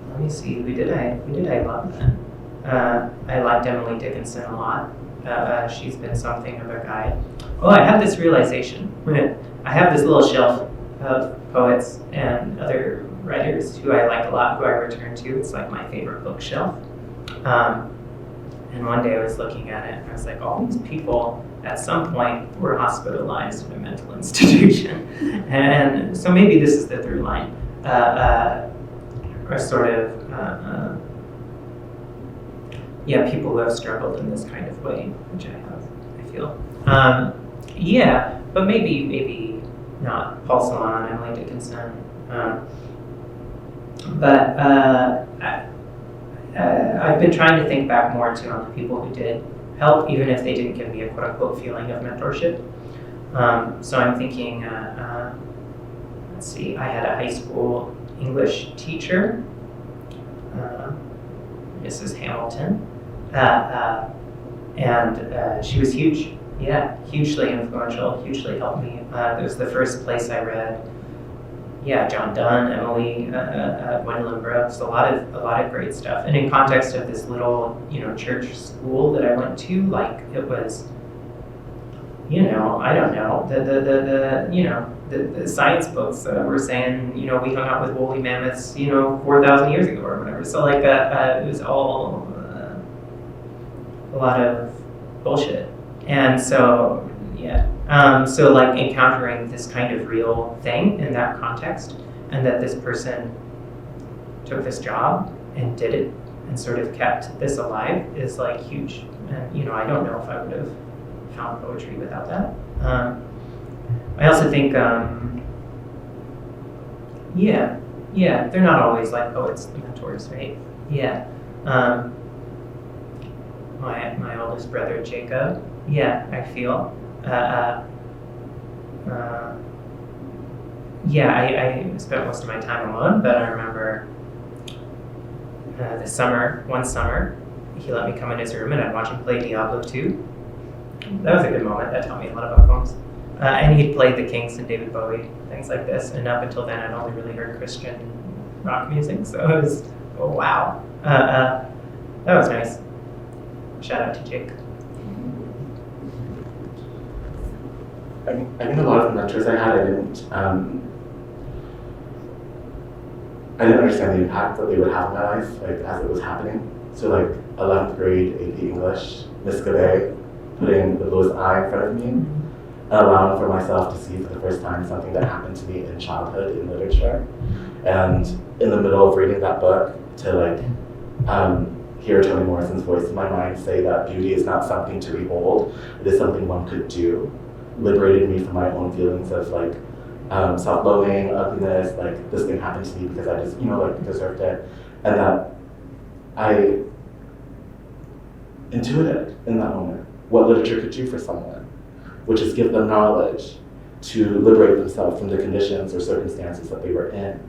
Let me see, who did I love then? I liked Emily Dickinson a lot. She's been something of a guide. Oh, I have this realization. I have this little shelf of poets and other writers who I like a lot, who I return to. It's like my favorite bookshelf. And one day I was looking at it and I was like, all these people at some point were hospitalized in a mental institution. And so maybe this is the through line. Or sort of, people who have struggled in this kind of way, which I have, I feel. But maybe not Paul Celan, Emily Dickinson. But I've been trying to think back more too on the people who did help, even if they didn't give me a quote unquote feeling of mentorship. So I'm thinking, let's see, I had a high school English teacher, Mrs. Hamilton, and she was huge. Yeah, hugely influential, hugely helped me. It was the first place I read. Yeah, John Donne, Emily, Gwendolyn Brooks, a lot of great stuff. And in context of this little, church school that I went to, like it was, I don't know, the science books were saying, we hung out with woolly mammoths, 4,000 years ago or whatever. So like it was all a lot of bullshit. And so, yeah. So like encountering this kind of real thing in that context, and that this person took this job and did it and sort of kept this alive is like huge. And I don't know if I would have found poetry without that. I also think, they're not always like poets, mentors, right? Yeah. My oldest brother Jacob. Yeah, I feel. I spent most of my time alone, but I remember one summer, he let me come in his room and I'd watch him play Diablo 2. That was a good moment. That taught me a lot about poems. And he'd played the Kinks and David Bowie, things like this. And up until then, I'd only really heard Christian rock music, so it was, wow. That was nice. Shout out to Jake. I think a lot of the mentors I had, I didn't understand the impact that they would have on my life, like as it was happening. So like 11th grade AP English, Miss Gabay putting the Louis I in front of me, and allowing for myself to see for the first time something that happened to me in childhood in literature. And in the middle of reading that book, to hear Toni Morrison's voice in my mind say that beauty is not something to behold, it is something one could do, liberated me from my own feelings of self-loathing, ugliness, like this thing happened to me because I just, deserved it. And that I intuited in that moment what literature could do for someone, which is give them knowledge to liberate themselves from the conditions or circumstances that they were in.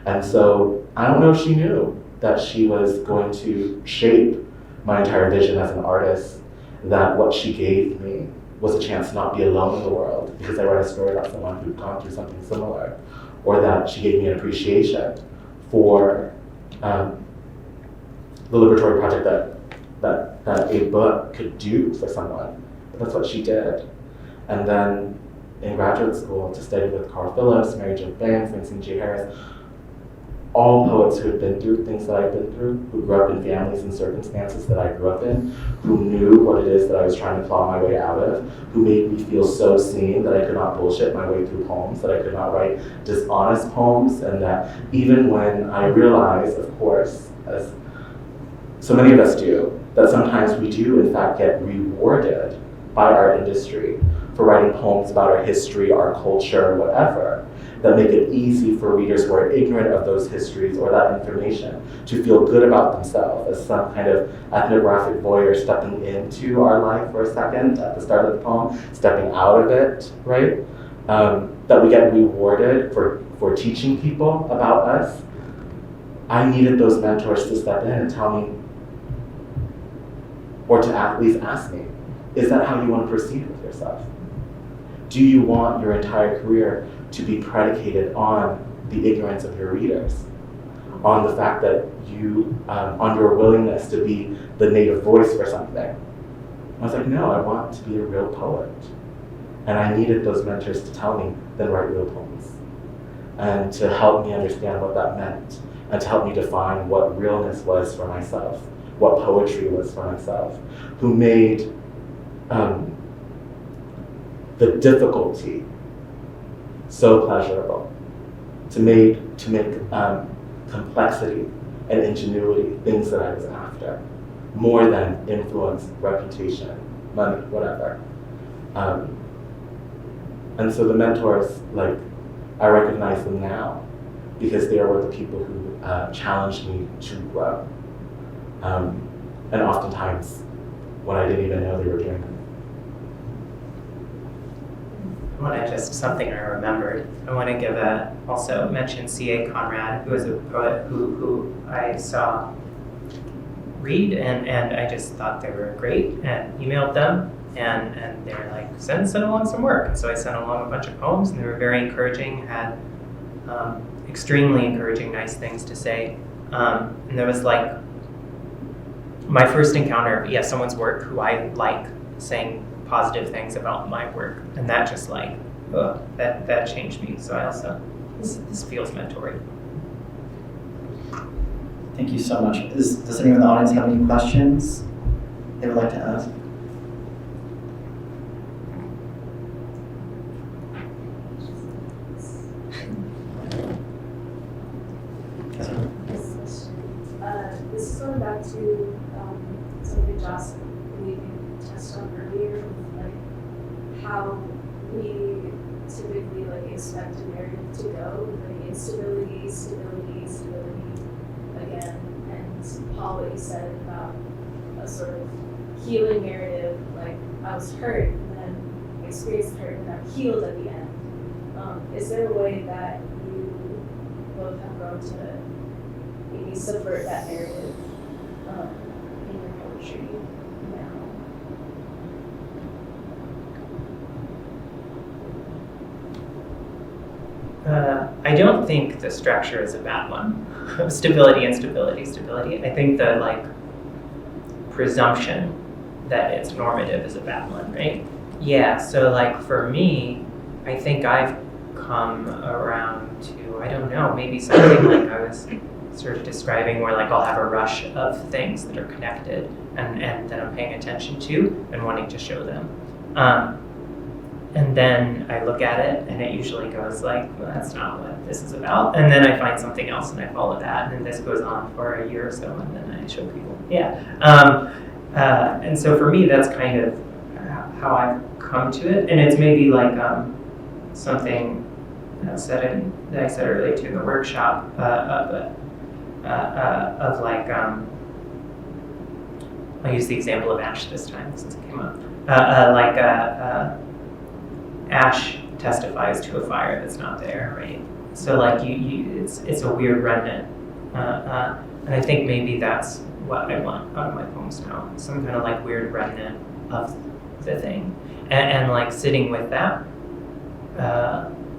And so I don't know if she knew that she was going to shape my entire vision as an artist, that what she gave me was a chance to not be alone in the world because I write a story about someone who'd gone through something similar, or that she gave me an appreciation for the liberatory project that a book could do for someone. But that's what she did. And then in graduate school, to study with Carl Phillips, Mary Jo Banks, Francine J. Harris, all poets who had been through things that I've been through, who grew up in families and circumstances that I grew up in, who knew what it is that I was trying to claw my way out of, who made me feel so seen that I could not bullshit my way through poems, that I could not write dishonest poems, and that even when I realized, of course, as so many of us do, that sometimes we do in fact get rewarded by our industry for writing poems about our history, our culture, whatever, that make it easy for readers who are ignorant of those histories or that information to feel good about themselves as some kind of ethnographic voyeur stepping into our life for a second at the start of the poem, stepping out of it, right? That we get rewarded for teaching people about us. I needed those mentors to step in and tell me, or to at least ask me, is that how you want to proceed with yourself? Do you want your entire career to be predicated on the ignorance of your readers? On the fact that you, on your willingness to be the native voice for something? I was like, no, I want to be a real poet. And I needed those mentors to tell me, then write real poems. And to help me understand what that meant, and to help me define what realness was for myself, what poetry was for myself, who made the difficulty so pleasurable, to make complexity and ingenuity things that I was after, more than influence, reputation, money, whatever. And so the mentors, I recognize them now because they were the people who challenged me to grow. And oftentimes when I didn't even know they were doing it. want to just something I remembered. I want to give also mention C.A. Conrad, who is a poet who I saw read, and I just thought they were great, and emailed them, and they were like, send along some work. And so I sent along a bunch of poems, and they were very encouraging, had extremely encouraging, nice things to say. And there was like my first encounter of someone's work who I like saying positive things about my work, and that just like that changed me. So I also this feels mentoring. Thank you so much. Does anyone in the audience have any questions they would like to ask? This is going back to something Josh maybe touched on earlier, like how we typically like expect a narrative to go, like instability, stability, stability again, and Paul, what you said about a sort of healing narrative, like I was hurt and then experienced hurt and I'm healed at the end. Is there a way that you both have grown to maybe subvert that narrative in your poetry now? I don't think the structure is a bad one. Stability and stability. I think the like presumption that it's normative is a bad one, right? Yeah, so like for me, I think I've come around to, I don't know, maybe something like I was sort of describing where like I'll have a rush of things that are connected and that I'm paying attention to and wanting to show them. And then I look at it and it usually goes like, well, that's not what this is about. And then I find something else and I follow that. And then this goes on for a year or so and then I show people. And so for me, that's kind of how I've come to it. And it's maybe like something that I said earlier too in the workshop of like, I'll use the example of ash this time since it came up. Ash testifies to a fire that's not there, right? So like it's a weird remnant, and I think maybe that's what I want out of my poems now, some kind of like weird remnant of the thing, and like sitting with that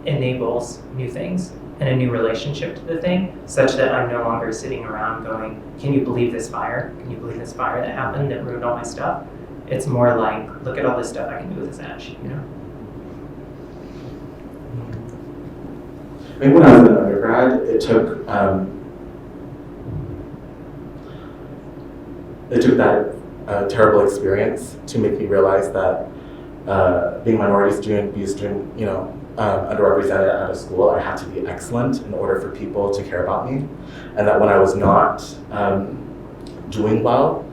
enables new things and a new relationship to the thing, such that I'm no longer sitting around going, can you believe this fire? Can you believe this fire that happened that ruined all my stuff? It's more like, look at all this stuff I can do with this ash, you know? I think when I was an undergrad, it took that terrible experience to make me realize that being a minority student, be a student, underrepresented at a school, I had to be excellent in order for people to care about me, and that when I was not doing well,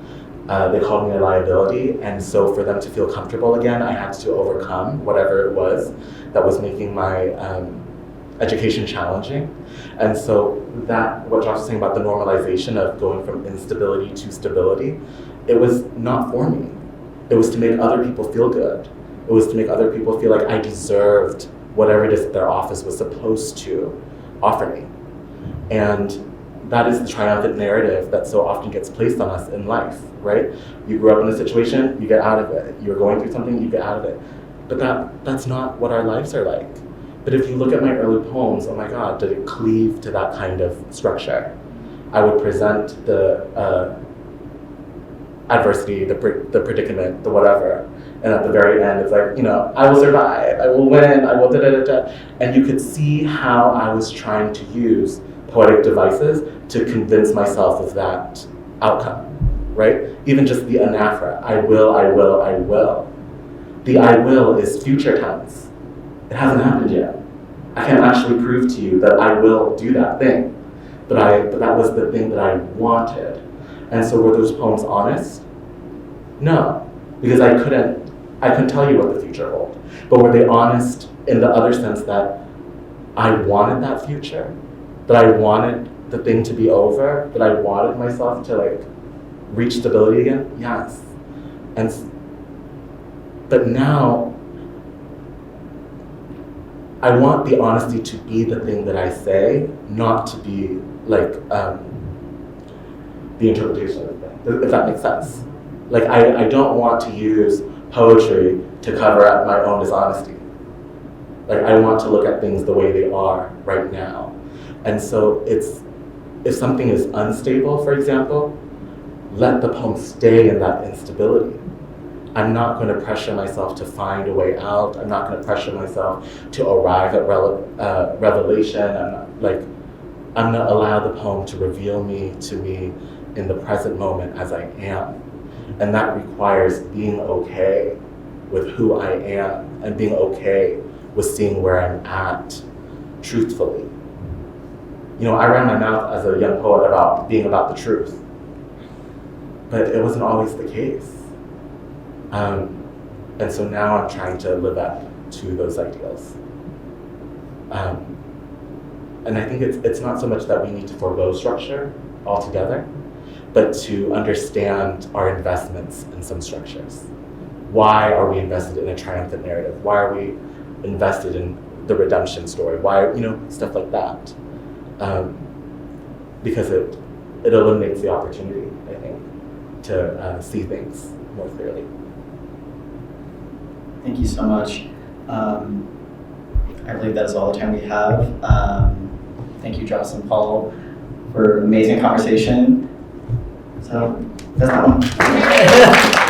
they called me a liability, and so for them to feel comfortable again, I had to overcome whatever it was that was making my education challenging. And so that, what Josh was saying about the normalization of going from instability to stability, it was not for me. It was to make other people feel good. It was to make other people feel like I deserved whatever it is that their office was supposed to offer me. And that is the triumphant narrative that so often gets placed on us in life, right? You grew up in a situation, you get out of it. You're going through something, you get out of it. But that's not what our lives are like. But if you look at my early poems, oh my God, did it cleave to that kind of structure? I would present the adversity, the predicament, the whatever, and at the very end, it's like, I will survive, I will win, I will da-da-da-da. And you could see how I was trying to use poetic devices to convince myself of that outcome, right? Even just the anaphora, I will, I will, I will. The I will is future tense. It hasn't happened yet. I can't actually prove to you that I will do that thing, but that was the thing that I wanted. And so were those poems honest? No, because I couldn't tell you what the future held. But were they honest in the other sense that I wanted that future, that I wanted the thing to be over, that I wanted myself to like reach stability again? Yes. But now, I want the honesty to be the thing that I say, not to be like the interpretation of it, if that makes sense. Like I don't want to use poetry to cover up my own dishonesty. Like I want to look at things the way they are right now. And so if something is unstable, for example, let the poem stay in that instability. I'm not going to pressure myself to find a way out. I'm not going to pressure myself to arrive at revelation. I'm going to allow the poem to reveal me to me in the present moment as I am. And that requires being okay with who I am and being okay with seeing where I'm at truthfully. You know, I ran my mouth as a young poet about being about the truth, but it wasn't always the case. And so now I'm trying to live up to those ideals. And I think it's not so much that we need to forego structure altogether, but to understand our investments in some structures. Why are we invested in a triumphant narrative? Why are we invested in the redemption story? Why, stuff like that. Because it eliminates the opportunity, I think, to see things more clearly. Thank you so much. I believe that is all the time we have. Thank you, Jos and Paul, for an amazing conversation. So that's that one.